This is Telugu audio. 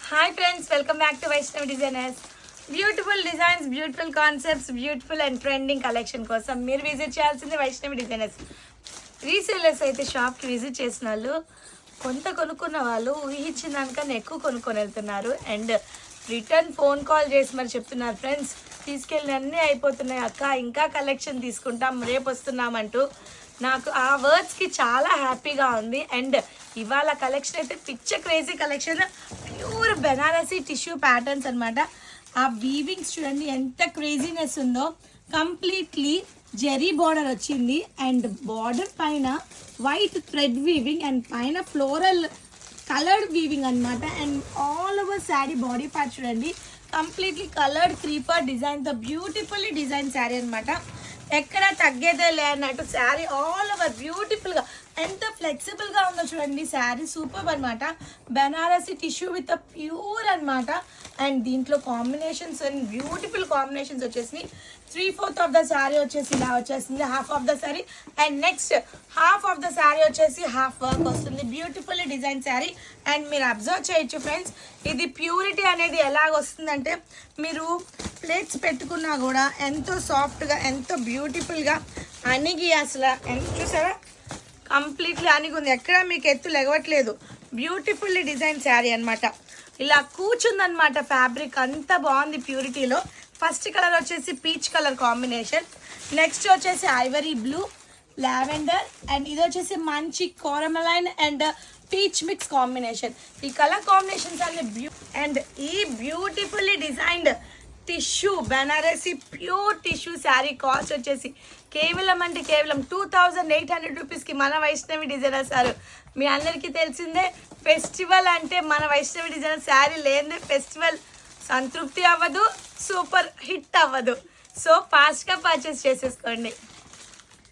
Hi friends, welcome back to Vaishnavi designers. Beautiful designs, beautiful concepts, beautiful and trending collection కోసం మీరు విజిట్ చేయాల్సింది వైష్ణవి డిజైనర్స్. రీసేలర్స్ అయితే షాప్కి విజిట్ చేసిన వాళ్ళు కొంత కొనుక్కున్న వాళ్ళు ఊహించిన దానికన్నా ఎక్కువ కొనుక్కొని వెళ్తున్నారు. అండ్ రిటర్న్ ఫోన్ కాల్ చేసి మరి చెప్తున్నారు, ఫ్రెండ్స్ తీసుకెళ్ళిన అన్నీ అయిపోతున్నాయి అక్క, ఇంకా కలెక్షన్ తీసుకుంటాం, రేపు వస్తున్నామంటూ. నాకు ఆ వర్డ్స్కి చాలా హ్యాపీగా ఉంది. అండ్ ఇవాళ కలెక్షన్ అయితే పిచ్చ crazy collection, pure Banarasi tissue patterns అనమాట. ఆ వీవింగ్స్ చూడండి ఎంత క్రేజీనెస్ ఉందో. కంప్లీట్లీ జెరీ బార్డర్ వచ్చింది అండ్ బార్డర్ పైన వైట్ థ్రెడ్ వీవింగ్ అండ్ పైన ఫ్లోరల్ కలర్డ్ వీవింగ్ అనమాట. And all over sari body part చూడండి కంప్లీట్లీ కలర్డ్ క్రీపర్ డిజైన్తో బ్యూటిఫుల్లీ డిజైన్ శారీ అనమాట. ఎక్కడ తగ్గేదే లే అన్నట్టు శారీ ఆల్ ఓవర్ బ్యూటిఫుల్గా ఎంత ఫ్లెక్సిబుల్గా ఉందో చూడండి. శారీ సూపర్ అనమాట. బెనారసీ టిష్యూ విత్ ప్యూర్ అనమాట. అండ్ దీంట్లో కాంబినేషన్స్ అండ్ బ్యూటిఫుల్ కాంబినేషన్స్ వచ్చేసి 3/4 ఆఫ్ ద శారీ వచ్చేసి ఇలా వచ్చేసింది, half of the sari. And next half of the sari వచ్చేసి హాఫ్ వర్క్ వస్తుంది. Beautiful design sari. అండ్ మీరు అబ్జర్వ్ చేయొచ్చు ఫ్రెండ్స్, ఇది ప్యూరిటీ అనేది ఎలాగ వస్తుందంటే మీరు ప్లేట్స్ పెట్టుకున్నా కూడా ఎంతో సాఫ్ట్గా ఎంతో బ్యూటిఫుల్గా అణిగి అసలు చూసారా కంప్లీట్లీ అణిగి ఉంది. ఎక్కడ మీకు ఎత్తులు ఎగవట్లేదు. బ్యూటిఫుల్లీ డిజైన్ శారీ అనమాట. ఇలా కూర్చుందనమాట. ఫ్యాబ్రిక్ అంత బాగుంది ప్యూరిటీలో. ఫస్ట్ కలర్ వచ్చేసి పీచ్ కలర్ కాంబినేషన్, నెక్స్ట్ వచ్చేసి ఐవరీ బ్లూ, లావెండర్, అండ్ ఇది వచ్చేసి మంచి కోరమలైన్ అండ్ పీచ్ మిక్స్ కాంబినేషన్. ఈ కలర్ కాంబినేషన్స్ అన్ని అండ్ ఈ beautifully designed tissue Banarasi pure tissue sari cost వచ్చేసి కేవలం 2800 రూపీస్కి మన వైష్ణవి డిజైనర్ సార్. మీ అందరికీ తెలిసిందే, ఫెస్టివల్ అంటే మన వైష్ణవి డిజైనర్ శారీ లేనిదే ఫెస్టివల్ సంతృప్తి అవ్వదు, సూపర్ హిట్ అవ్వదు. సో ఫాస్ట్గా పర్చేస్ చేసేసుకోండి.